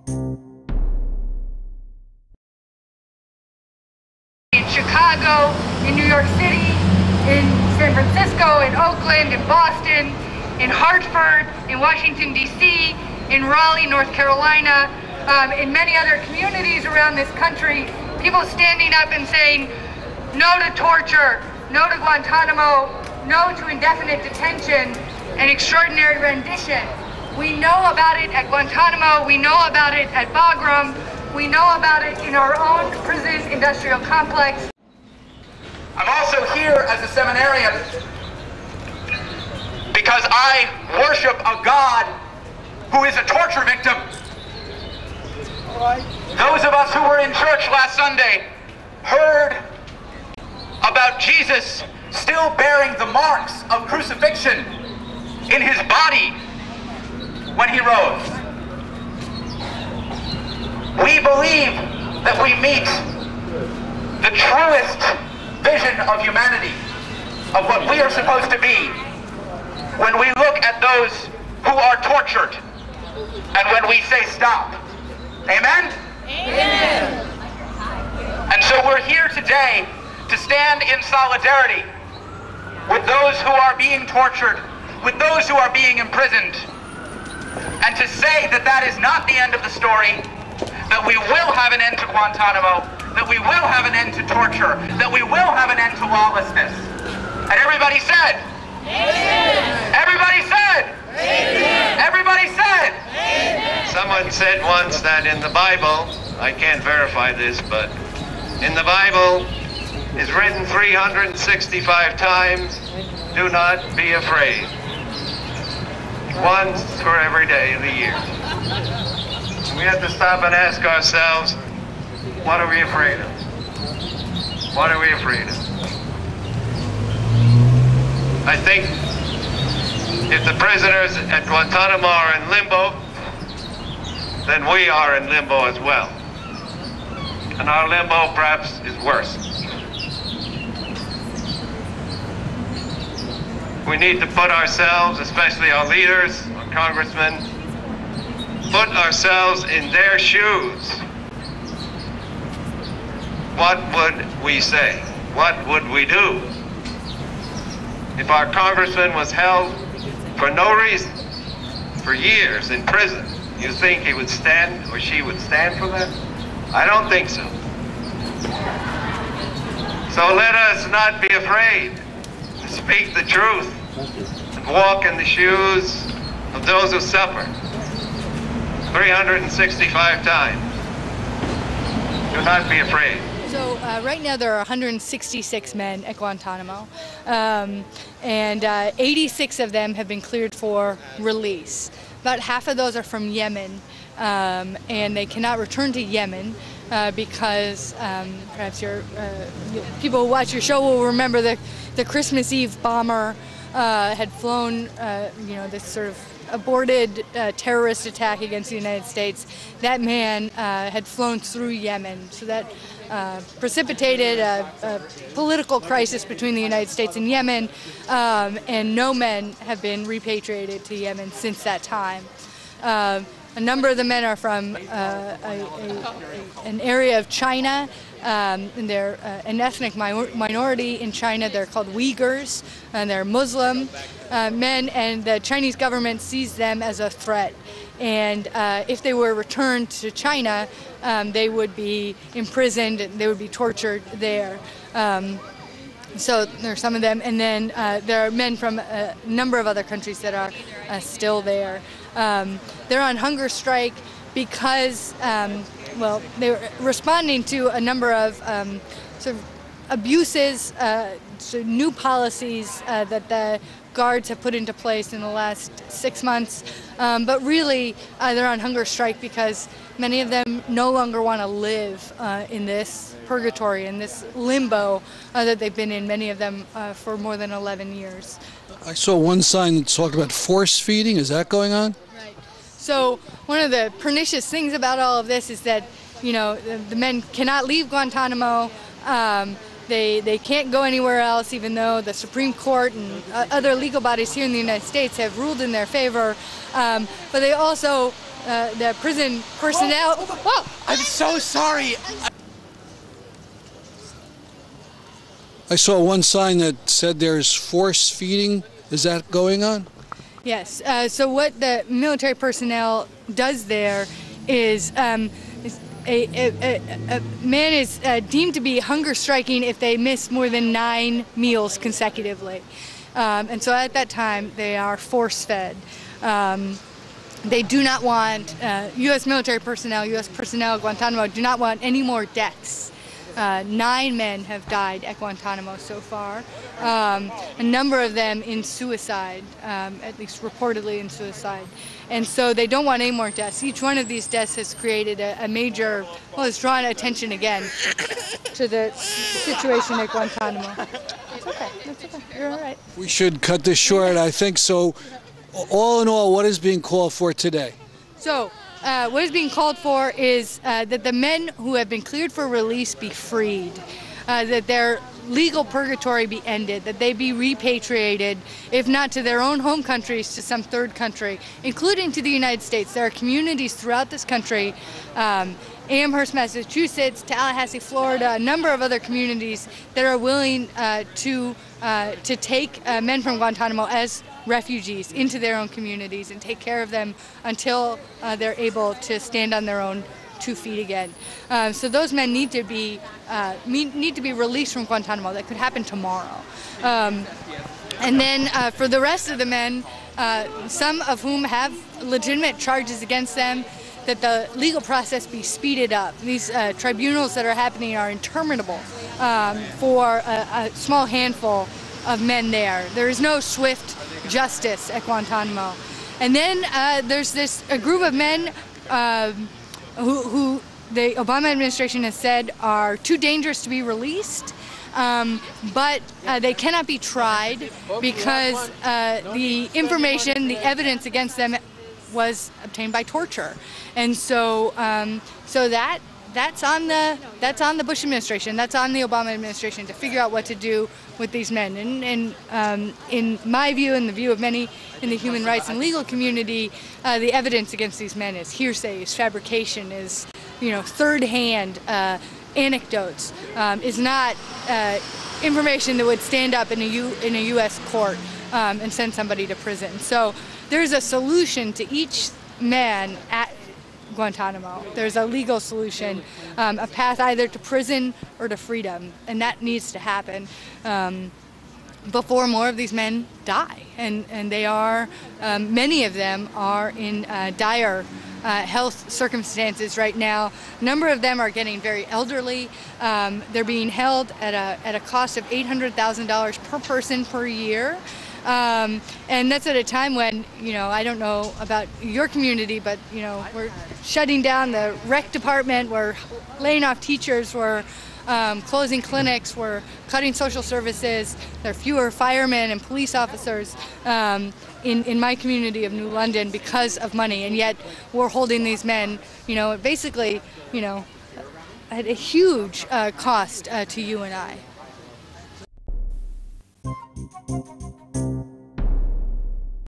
In Chicago, in New York City, in San Francisco, in Oakland, in Boston, in Hartford, in Washington, D.C., in Raleigh, North Carolina, in many other communities around this country, people standing up and saying no to torture, no to Guantanamo, no to indefinite detention and extraordinary rendition. We know about it at Guantanamo, we know about it at Bagram, we know about it in our own prison industrial complex. I'm also here as a seminarian because I worship a God who is a torture victim. Those of us who were in church last Sunday heard about Jesus still bearing the marks of crucifixion in his body when he rose. We believe that we meet the truest vision of humanity, of what we are supposed to be, when we look at those who are tortured and when we say stop. Amen? Amen. And so we're here today to stand in solidarity with those who are being tortured, with those who are being imprisoned, and to say that that is not the end of the story, that we will have an end to Guantanamo, that we will have an end to torture, that we will have an end to lawlessness. And everybody said, amen. Everybody said, amen. Everybody said, amen. Someone said once that in the Bible, I can't verify this, but in the Bible is written 365 times, do not be afraid. Once for every day of the year. We have to stop and ask ourselves, what are we afraid of? What are we afraid of? I think if the prisoners at Guantanamo are in limbo, then we are in limbo as well. And our limbo perhaps is worse. We need to put ourselves, especially our leaders, our congressmen, put ourselves in their shoes. What would we say? What would we do? If our congressman was held for no reason, for years in prison, you think he would stand or she would stand for that? I don't think so. So let us not be afraid to speak the truth and walk in the shoes of those who suffer 365 times. Do not be afraid. So right now there are 166 men at Guantanamo, and 86 of them have been cleared for release. About half of those are from Yemen, and they cannot return to Yemen because perhaps people who watch your show will remember the Christmas Eve bomber had flown, this sort of aborted terrorist attack against the United States. That man had flown through Yemen, so that precipitated a political crisis between the United States and Yemen, and no men have been repatriated to Yemen since that time. A number of the men are from an area of China, and they're an ethnic minority in China. They're called Uyghurs, and they're Muslim men, and the Chinese government sees them as a threat. And if they were returned to China, they would be imprisoned, they would be tortured there. So there are some of them, and then there are men from a number of other countries that are still there. They're on hunger strike because, well, they were responding to a number of sort of abuses, so new policies that the guards have put into place in the last 6 months, but really they're on hunger strike because many of them no longer want to live in this purgatory, in this limbo that they've been in, many of them for more than 11 years. I saw one sign that talked about force feeding. Is that going on? Right. So one of the pernicious things about all of this is that, you know, the men cannot leave Guantanamo. They can't go anywhere else, even though the Supreme Court and other legal bodies here in the United States have ruled in their favor. But they also the prison personnel. Whoa! I'm so sorry. I saw one sign that said there's force feeding. Is that going on? Yes. So what the military personnel does there is a man is deemed to be hunger striking if they miss more than 9 meals consecutively. And so at that time, they are force-fed. They do not want, U.S. military personnel, U.S. personnel at Guantanamo do not want any more deaths. 9 men have died at Guantanamo so far, a number of them in suicide, at least reportedly in suicide. And so they don't want any more deaths. Each one of these deaths has created a major, well, it's drawn attention again to the situation at Guantanamo. It's okay, that's okay, you're all right. We should cut this short, I think so. All in all, what is being called for today? So, what is being called for is that the men who have been cleared for release be freed, that their legal purgatory be ended, that they be repatriated, if not to their own home countries, to some third country, including to the United States. There are communities throughout this country, Amherst, Massachusetts, Tallahassee, Florida, a number of other communities that are willing to take men from Guantanamo as refugees into their own communities and take care of them until they're able to stand on their own 2 feet again. So those men need to be released from Guantanamo. That could happen tomorrow. And then for the rest of the men, some of whom have legitimate charges against them, that the legal process be speeded up. These tribunals that are happening are interminable for a small handful of men there. There is no swift justice at Guantanamo. And then there's a group of men who the Obama administration has said are too dangerous to be released, but they cannot be tried because the information, the evidence against them was obtained by torture. And so that's on the Bush administration, that's on the Obama administration to figure out what to do with these men. And in my view, and the view of many in the human rights and legal community, the evidence against these men is hearsay, is fabrication, is third-hand anecdotes, is not information that would stand up in a U.S. court and send somebody to prison. So there's a solution to each man at Guantanamo. There's a legal solution, a path either to prison or to freedom, and that needs to happen before more of these men die. And they are, many of them are in dire health circumstances right now. A number of them are getting very elderly. They're being held at a cost of $800,000 per person per year. And that's at a time when, I don't know about your community, but, we're shutting down the rec department, we're laying off teachers, we're closing clinics, we're cutting social services. There are fewer firemen and police officers in my community of New London because of money, and yet we're holding these men, basically, at a huge cost to you and I.